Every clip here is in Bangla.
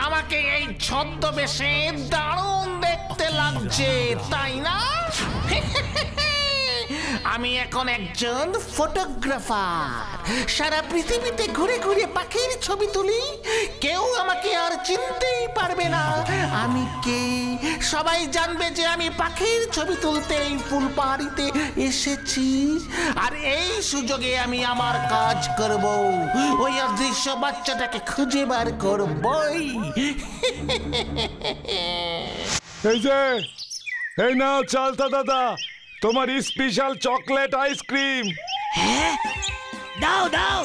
আমাকে এই ছদ্মবেশে দারুণ দেখতে লাগছে, তাই না? আমি এখন একজন ফটোগ্রাফার। সারা পৃথিবীতে ঘুরে ঘুরে পাখির ছবি তুলি। কেউ আমাকে আর চিনতেই পারবে না। আমি কে সবাই জানবে যে আমি পাখির ছবি তুলতে এই ফুলপাড়িতে এসেছি। আর এই সুযোগে আমি আমার কাজ করব। ওই অদৃশ্য বাচ্চাটাকে খুঁজে বার করবই। এই যে, এই নাও চালতা দাদা, তোমার স্পেশাল চকলেট আইসক্রিম। হ্যাঁ, দাও দাও।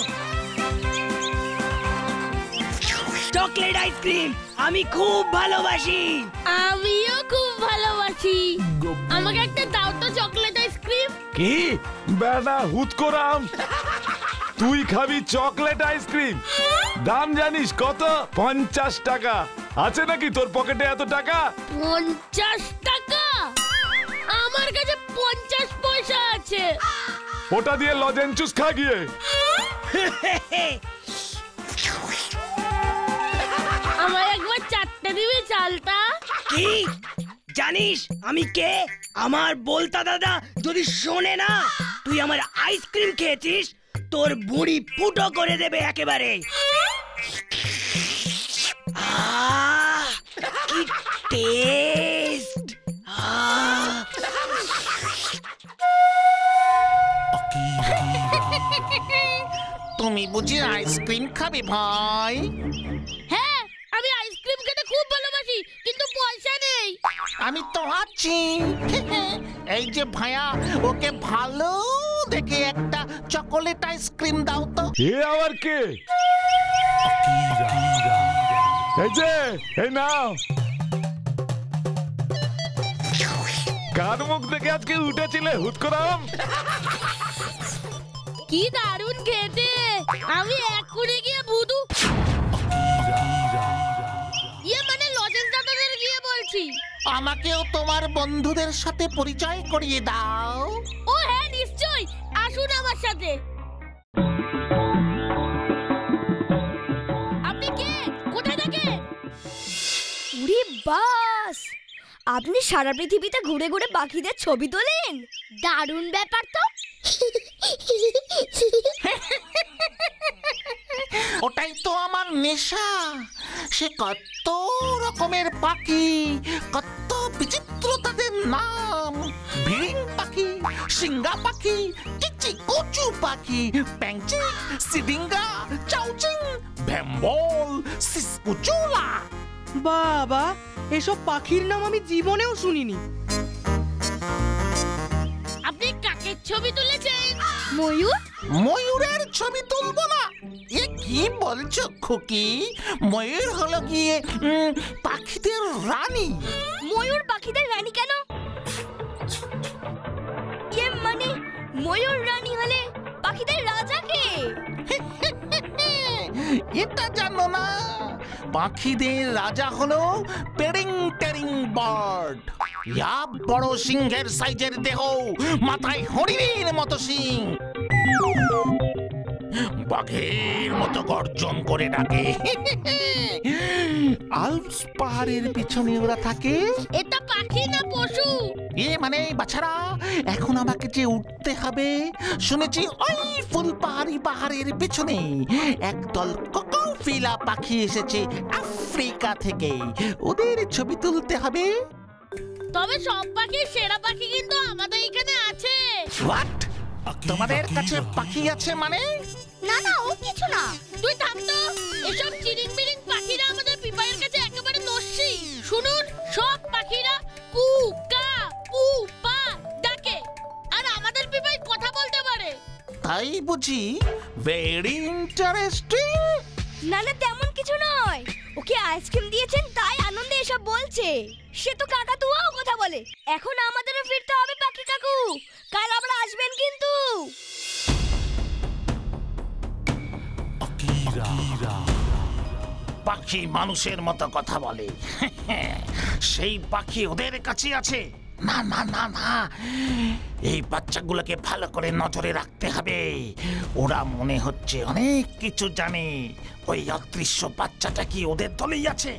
চকলেট আইসক্রিম আমি খুব ভালোবাসি। আমিও খুব ভালোবাসি। আমাকে একটা দাও তো চকলেট আইসক্রিম। কি বেটা হুতকোরাম, তুই খাবি চকলেট আইসক্রিম? দাম জানিস কত? 50 টাকা। আছে নাকি তোর পকেটে এত টাকা? 50 টাকা? আমার কাছে 50 পয়সা আছে। ওটা দিয়ে লজেন্স জুস খা গিয়ে। আমার একবার চাটতে দিবি চালতা? কি জানিস আমি কে? আমার বলতা দাদা যদি শোনে না তুই আমার আইসক্রিম খেয়েছিস, তোর বুড়ি ফুটো করে দেবে একেবারে। কি টেস্ট! তুমি বুঝি আইসক্রিম খাবে ভাই? হ্যাঁ, আমি আইসক্রিম খেতে খুব ভালোবাসি, কিন্তু পয়সা নেই। আমি তো আছি। এই যে ভাইয়া, ওকে ভালো দেখে একটা চকোলেট আইসক্রিম দাও তো। এ আবার কে? এই যে, এই নাও। কার মুখ দেখে আজকে উঠেছিলে হুতকোরাম? কি দারুণ খেতে! আমি এক্ষুনি গিয়ে বুধু মানে লজেন্স দাদাদের গিয়ে বলছি। আমাকেও তোমার বন্ধুদের সাথে পরিচয় করিয়ে দাও। ও হ্যাঁ, নিশ্চয়ই, আসুন আমার সাথে। আপনি কে? কোথায় থাকেন? উরে বাস, আপনি সারা পৃথিবীতে ঘুরে ঘুরে পাখিদের ছবি তোলেন? দারুণ ব্যাপার তো। ওটাই তো আমার নেশা। সে কত রকমের পাখি, কত বিচিত্র তাদের নাম। ভিড়িং পাখি, সিঙ্গা পাখি, কিচি কচু পাখি, প্যাংচি, সিডিঙ্গা, চাউচিং, ভ্যাম্বল, সিসকুচুলা। বাবা, এসব পাখির নাম আমি জীবনেও শুনিনি। আপনি কাকের ছবি তুলেছেন? ময়ূর? ময়ূরের ছবি তুলবো না? এ কি বলছো খুকি? ময়ূর হলো গিয়ে পাখিদের রানী। ময়ূর পাখিদের রানী কেন? মানে ময়ূর রানী হলে পাখিদের রাজা কে? এটা জানো না? পাখিদের রাজা হলো পেরিং টেরিং বার্ড। ইয়া বড় সিংহের সাইজের দেহ, মাথায় হরিণের মতো সিং, বাঘের মতো গর্জন করে ডাকে। আল্পস পাহাড়ের পিছনে ওরা থাকে। এটা পাখি না পশু? মানে বাছারা, এখন আমাকে যে উঠতে হবে। শুনেছি ওই ফুলপাহাড়ি পাহাড়ের পেছনে একদল কোকাফিলা পাখি এসেছে আফ্রিকা থেকে। ওদের ছবি তুলতে হবে। তবে সব পাখির সেরা পাখি কিন্তু আমাদের এখানে আছে। হোয়াট? তোমাদের কাছে পাখি আছে মানে? না না, ও কিছু না। তুই থাম তো। এসব চিরিং বিরিং পাখিরা আমাদের পিপাইয়ের কাছে একেবারে দোষী। শুনুন, সব পাখিরা কু কা পু পা ডাকে, আর আমাদের পিপাই কথা বলতে পারে। তাই বুঝি? Very interesting. না না, তেমন কিছু নয়। ওকে আইসক্রিম দিয়েছেন তাই আনন্দে এসব বলছে। সে তো কাকাতুয়াও কথা বলে। এখন আমাদেরও ফিরতে হবে পাখি কাকু। কাল আমরা আসবেন কিন্তু। পাখি মানুষের মতো কথা বলে। সেই পাখি ওদের কাছে আছে। না না না না, এই বাচ্চাগুলোকে ভালো করে নজরে রাখতে হবে। ওরা মনে হচ্ছে অনেক কিছু জানে। ওই অদৃশ্য বাচ্চাটা কি ওদের দলেই আছে?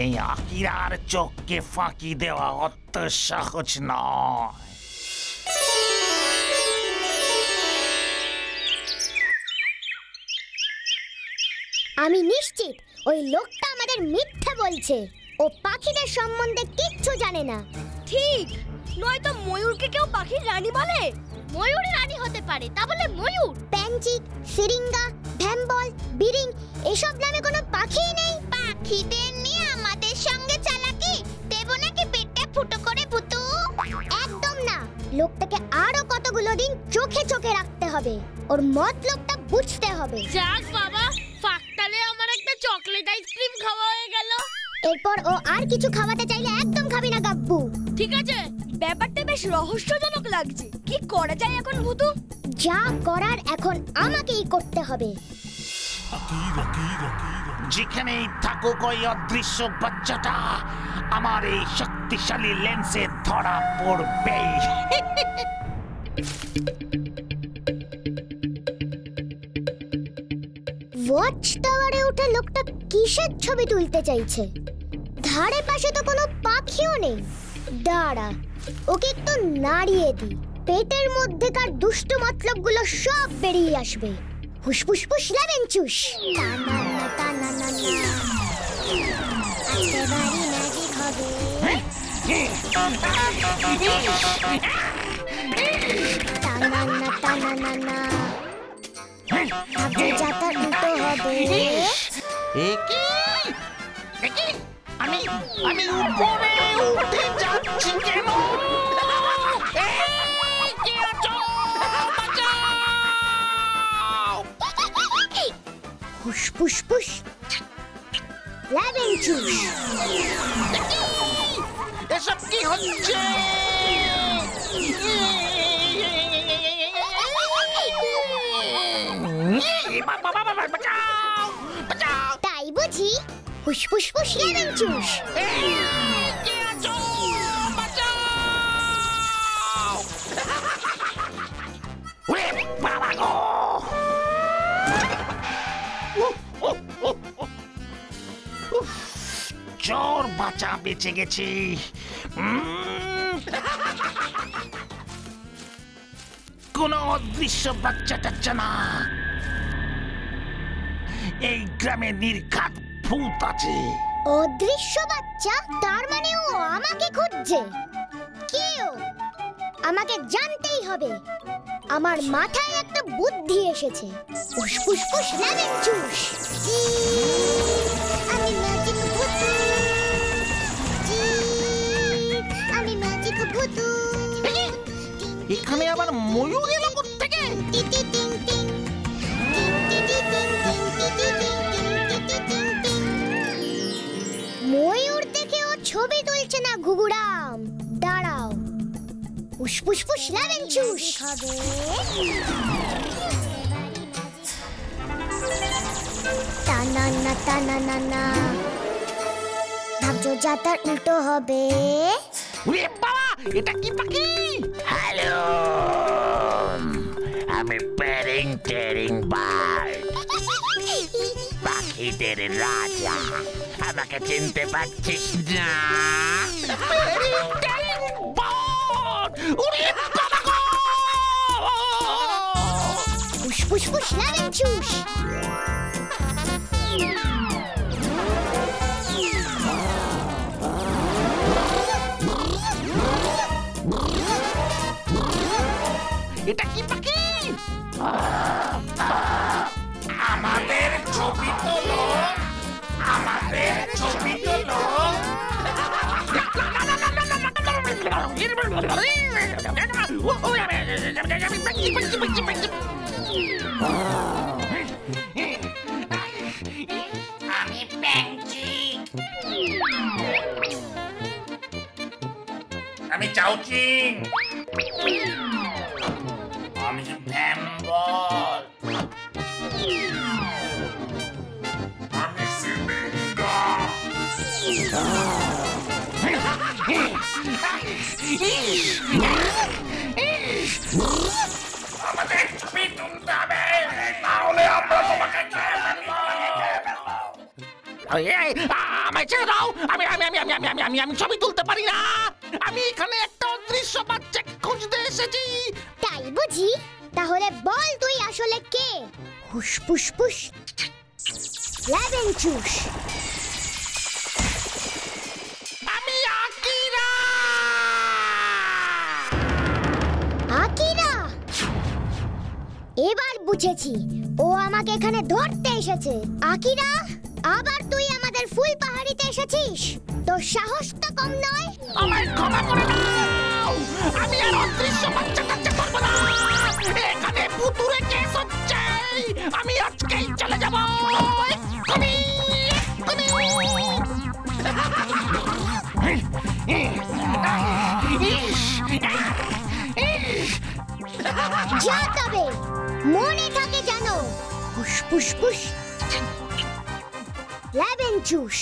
এই আকিরার চোখকে ফাঁকি দেওয়া অত সহজ নয়। আমি নিশ্চিত ওই লোকটা আমাদের মিথ্যে বলছে। ও পাখিদের সম্বন্ধে কিচ্ছু জানে না। ঠিক, নয়তো ময়ূরকে কেউ পাখির রানী বলে। ময়ূর রানী হতে পারে, তা বলে ময়ূর? প্যাঞ্চিক, সিরিঙ্গা, ভ্যাম্বল, বিরিং এসব নামে কোনো পাখি নেই। পাখিদের নিয়ে আমাদের সঙ্গে চালাকি দেব নাকি পেটে ফুটো করে ভুতু? একদম না। লোকটাকে আরো কতগুলো দিন চোখে চোখে রাখতে হবে। ওর মতলবটা বুঝতে হবে। যাক বাবা, ফাঁকতালে আমার একটা চকলেট আইসক্রিম খাওয়া হয়ে গেল। এরপর ও আর কিছু খাওয়াতে চাইলে একদম খাবি না গাব্বু। ঠিক আছে। ব্যাপারটা বেশ রহস্যজনক লাগছে। কি করা যায় এখন ভুতু? যা করার এখন আমাকেই করতে হবে। যেখানেই থাকুক ওই অদৃশ্য বাচ্চাটা আমার এই শক্তিশালী লেন্সে ধরা পড়বেই। ওয়াচ টাওয়ারে উঠে লোকটা কিসের ছবি তুলতে চাইছে? ধারে পাশে তো কোনো পাখিও নেই। দাঁড়া, ওকে একটু নাড়িয়ে দি। পেটের মধ্যেকার দুষ্ট মতলবগুলো সব বেরিয়ে আসবে। হুসফুসফুস লেবেন চুস। টানানা টানানা একেবারে ম্যাজিক হবে। টানানা টানানা আগে যাতা উল্টো হবে। আমি উপরে উঠে যাচ্ছি কেন? হুসফুসফুস লেবেন চুস। এসব কি হচ্ছে? তাই বুঝি? হুসফুসফুস লেবেন চুস। চোর বাঁচা বেঁচে গেছি। কোন অদৃশ্য বাচ্চা টাচ্চা না, এই গ্রামে নির্ঘাত ভূত আছে। অদৃশ্য বাচ্চা? তার মানে ও আমাকে খুঁজছে। কে ও? আমাকে জানতেই হবে। আমার মাথায় একটা বুদ্ধি এসেছে। ফুসফুসফুস লেবেন চুস। আমি ম্যাজিক ভূতু। আমি ম্যাজিক ভূতু। এখানে আবার ময়ূর এলো কোত্থেকে? ময়ূর দেখে ও ছবি তুলছে না ঘুঘুরাম। দাঁড়াও, ফুসফুসফুস লেবেন চুস। টানানা টানানা ভাবছো যাতার উল্টো হবে। ওরে বাবা, এটা কি পাখি? হ্যালো, আমি প্যারিং টেরিং বার্ড, পাখিদের রাজা। আমাকে চিনতে পারছিস না? প্যারিং টেরিং বার্ড! ওরে বাবা গো! ফুসফুসফুস লেবেন চুস। এটা কি পাখি? আমাদের ছবি তোলো, আমাদের ছবি তোলো। আমি প্যাঞ্চিক। আমি চাউচিং। আমি ভ্যাম্বল। আমাদের ছবি তুলতে হবে, তাহলে আমরা তোমাকে খেয়ে ফেলবো। আমায় ছেড়ে দাও, আমি ছবি তুলতে পারি না। আমি এখানে একটা অদৃশ্য বাচ্চাকে খুঁজতে এসেছি। তাই বুঝি? তাহলে বল তুই আসলে কে? হুস ফুস ফুস লেবেন চুষ। আমি আকিরা। আকিরা? এবার বুঝেছি, ও আমাকে এখানে ধরতে এসেছে। আকিরা, আবার তুই আমাদের ফুল পাহাড়িতে এসেছিস? তোর সাহস তো কম নয়। আমায় ক্ষমা করে দাও, আমি আর অদৃশ্য বাচ্চা কাচ্চা করবো না। এখানে পুতুরে কেস হচ্ছে, আমি আজকেই চলে যাবো। এক্ষুনি, যা তবে, মনে থাকে জানো। হুস ফুস ফুস লেবেন চুষ।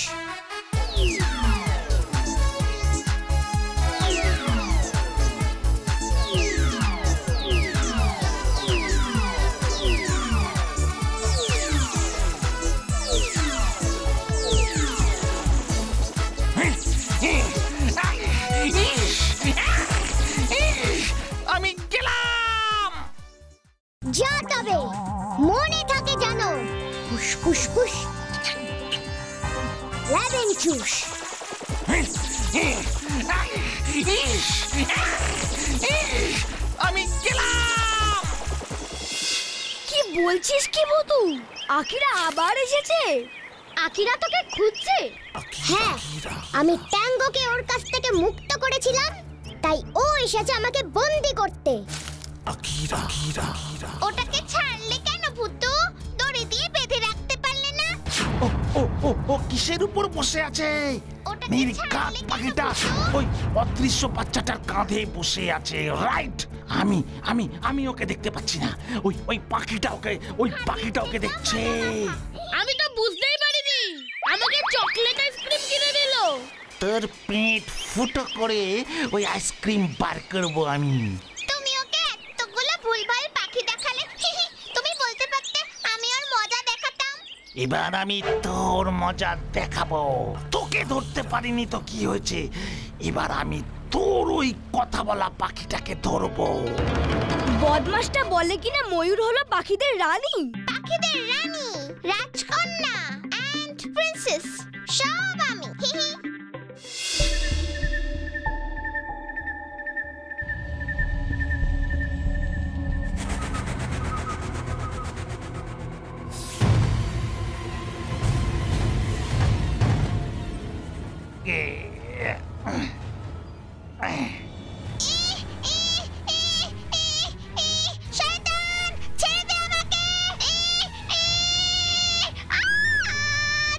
আমি গেলাম। যা তবে, মনে থাকে জানো। হুস ফুস ফুস লেবেন চুষ। আমি গেলাম। কি বলছিস কি ভূতু? আকিরা আবার এসেছে? আকিরা তোকে খুঁজছে? হ্যাঁ, আমি ট্যাঙ্গোকে ওর কাছ থেকে মুক্ত করেছিলাম, তাই ও এসেছে আমাকে বন্দি করতে। ওটাকে ছাড়লে কেন ভূতু? দড়ি দিয়ে বেঁধে রাখতে পারলে না? ও কিসের উপর বসে আছে? ওটাকে নির্ঘাত ছাড়লে কেন পাখিটা ভূতু? ওই অদৃশ্য বাচ্চাটার কাঁধে বসে আছে, রাইট? আমি ওকে দেখতে পাচ্ছি না। ওই পাখিটা ওকে দেখছে। আমি তো বুঝতেই পারিনি, আমাকে চকলেট আইসক্রিম কিনে দিল। তোর পেট ফুটো করে ওই আইসক্রিম বার করবো আমি। তুমি ওকে এতগুলো ভুলভাল পাখি দেখালে, তুমি বলতে পারতে আমি ওর মজা দেখাতাম। এবার আমি তোর মজা দেখাবো। তোকে ধরতে পারিনি তো কি হয়েছে, এবার আমি তোর ওই কথা বলা পাখিটাকে ধরবো। বদমাসটা বলে কিনা ময়ূর হলো পাখিদের রানী। পাখিদের রানী, রাজকন্যা এন্ড প্রিন্সেস সব আমি। শয়তান, ছেড়ে দে আমাকে!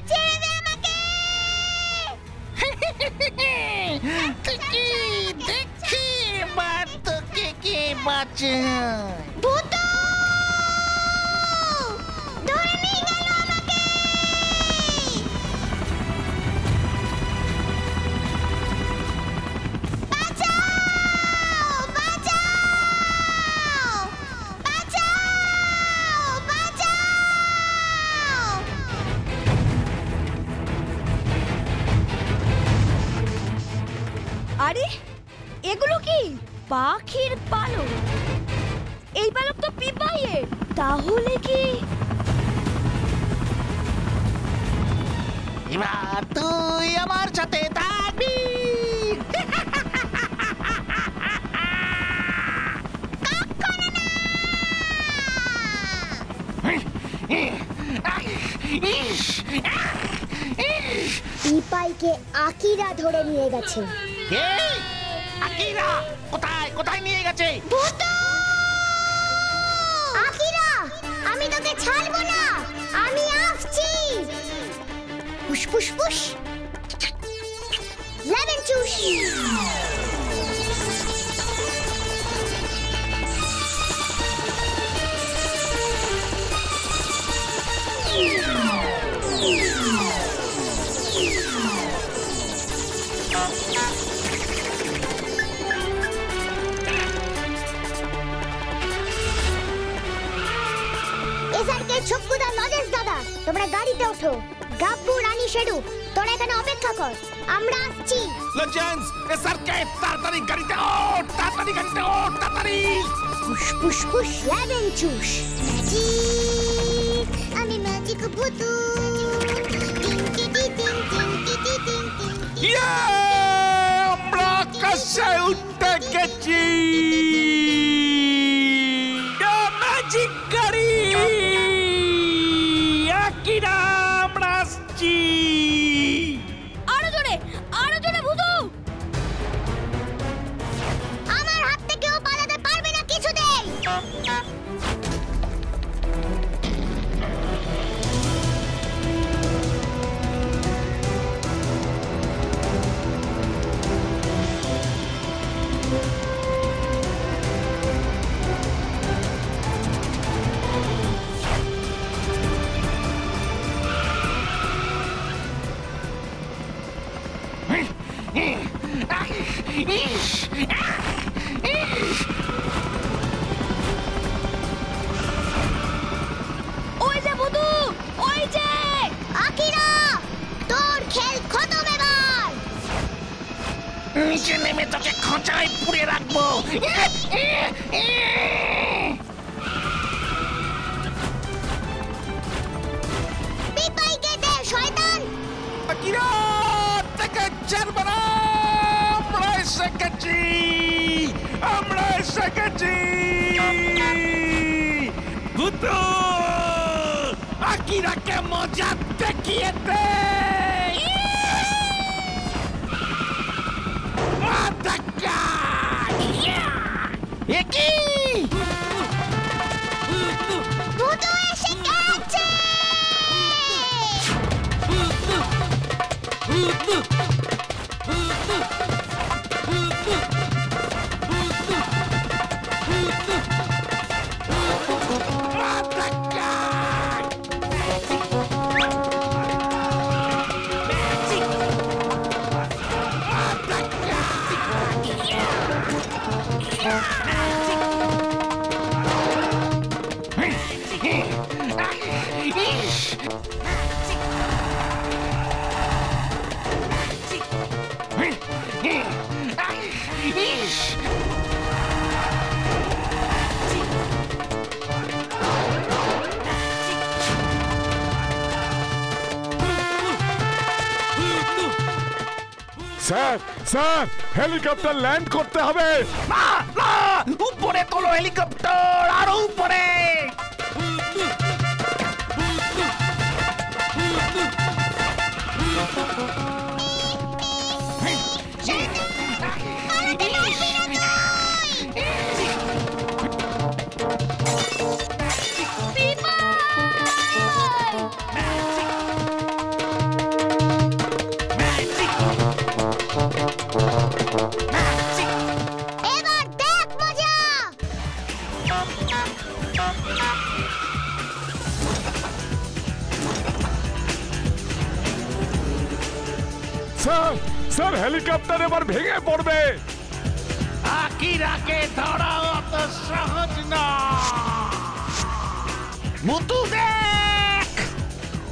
ছেড়ে দে আমাকে! দেখি এবার তোকে কে বাঁচায়। ভূতু! ধরে নিয়ে গেল আমাকে! বাঁচাও! বাঁচাও! বাঁচাও! বাঁচাও! আরে এগুলো কি? পাখির পালক। এই পালক তো পিপাইয়ের। তাহলে কি? এবার তুই আমার সাথে থাকবি। পিপাইকে আকিরা ধরে নিয়ে গেছে। এই, আকিরা কোথায় নিয়ে গেছে? ভূতু! আকিরা, আমি তোকে ছাড়বো না, আমি আসছি। ফুস ফুস ফুস লেমন জুস। এসআরকে ছক্কুদা লজেন্স দাদা তোমরা গাড়িতে ওঠো। গাব্বু রানী শেডু তোরা এখানে অপেক্ষা কর, আমরা আসছি। লজেন্স এসআরকে তাড়াতাড়ি গাড়িতে ওঠ, তাড়াতাড়ি গাড়িতে ওঠ, তাড়াতাড়ি। Push push push লেভেন চুশ। ম্যাজিক, আমি ম্যাজিক ভূতু। ইয়ে! আমরা আকাশে উঠতে গেছি। ম্যাজিক গাড়ি আকিরা, আমরা আসছি। আরো জোরে ভূতু। আমার হাত থেকেও পালাতে পারবে না কিছুতেই। ওই যে ভূতু, ওই যে। আকিরা তোর খেল খতম এবার। নিচে নেমে তোকে খোঁচায় পুড়ে রাখবো। পিপাইকে দে শয়তান। আকিরা থেকে ছাড়বো না। আমরা এসে গেছি, আমরা এসে গেছি। ভূতু আকিরাকে মজা দেখিয়ে দে। ভূতু এসে গেছে। স্যার স্যার হেলিকপ্টার ল্যান্ড করতে হবে। না না, উপরে তোলো হেলিকপ্টার, আরো উপরে। এবার দেখ মজা। স্যার স্যার হেলিকপ্টার এবার ভেঙে পড়বে। আকিরাকে ধরা অত সহজ না। ভূতু দেখ।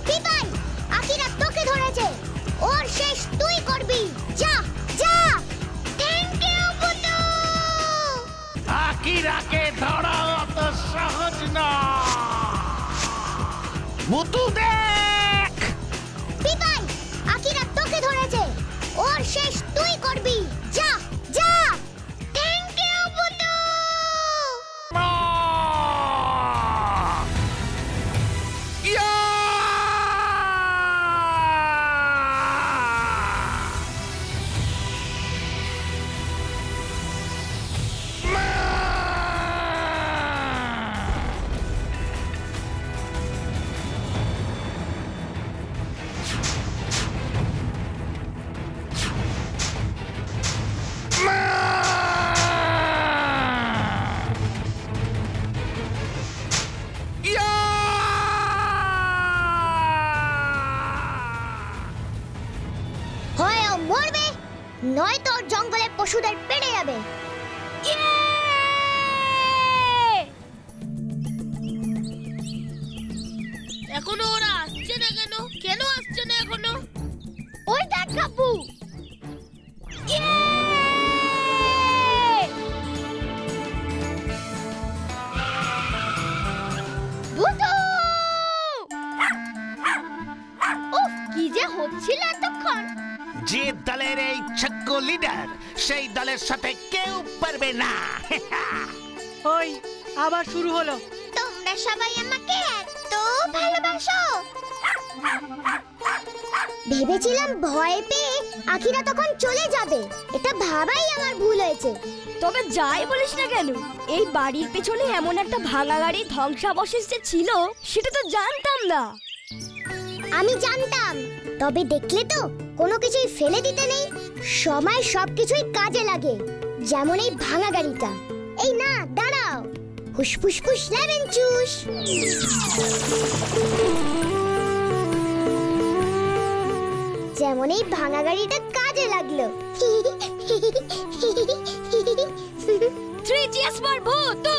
পিপাই আকিরা তোকে ধরেছে, ওর শেষ তুই করবি। যা যা। Thank you ভূতু। আকিরাকে ধরা অত সহজ না। ভূতু দেখ। পিপাই আকিরা তোকে ধরেছে, ওর শেষ তুই করবি। যা যা। Thank you Bhutu. ইয়া! হয় ও মরবে, নয়তো জঙ্গলের পশুদের পেড়ে যাবে। এখনো ওরা আসছে না কেন? কেন আসছে না এখনো? ওই দেখ কাকু। ভূতু! উফ, কি যে হচ্ছিল এতক্ষণ। যে দলের এই ছক্কু লিডার, সেই দলের সাথে কেউ পারবে না। ওই আবার শুরু হলো। তোমরা সবাই আমাকে এত ভালোবাসো। ভেবেছিলাম ভয় পেয়ে আখিরা তখন চলে যাবে। এটা ভাবাই আমার ভুল হয়েছে। তবে যাই বলিস না কেন, এই বাড়ির পেছনে এমন একটা ভাঙা গাড়ি ধ্বংসাবশেষ যে ছিল সেটা তো জানতাম না। আমি জানতাম, তবে দেখলে তো কোনো কিছুই ফেলে দিতে নেই। সময় সবকিছুই কাজে লাগে, যেমন এই ভাঙা গাড়িটা। এই না, দাঁড়াও। হুসফুস ফুস লেমন জুস। যেমন এই ভাঙা গাড়িটা কাজে লাগলো। 3 cheers for ভূতু।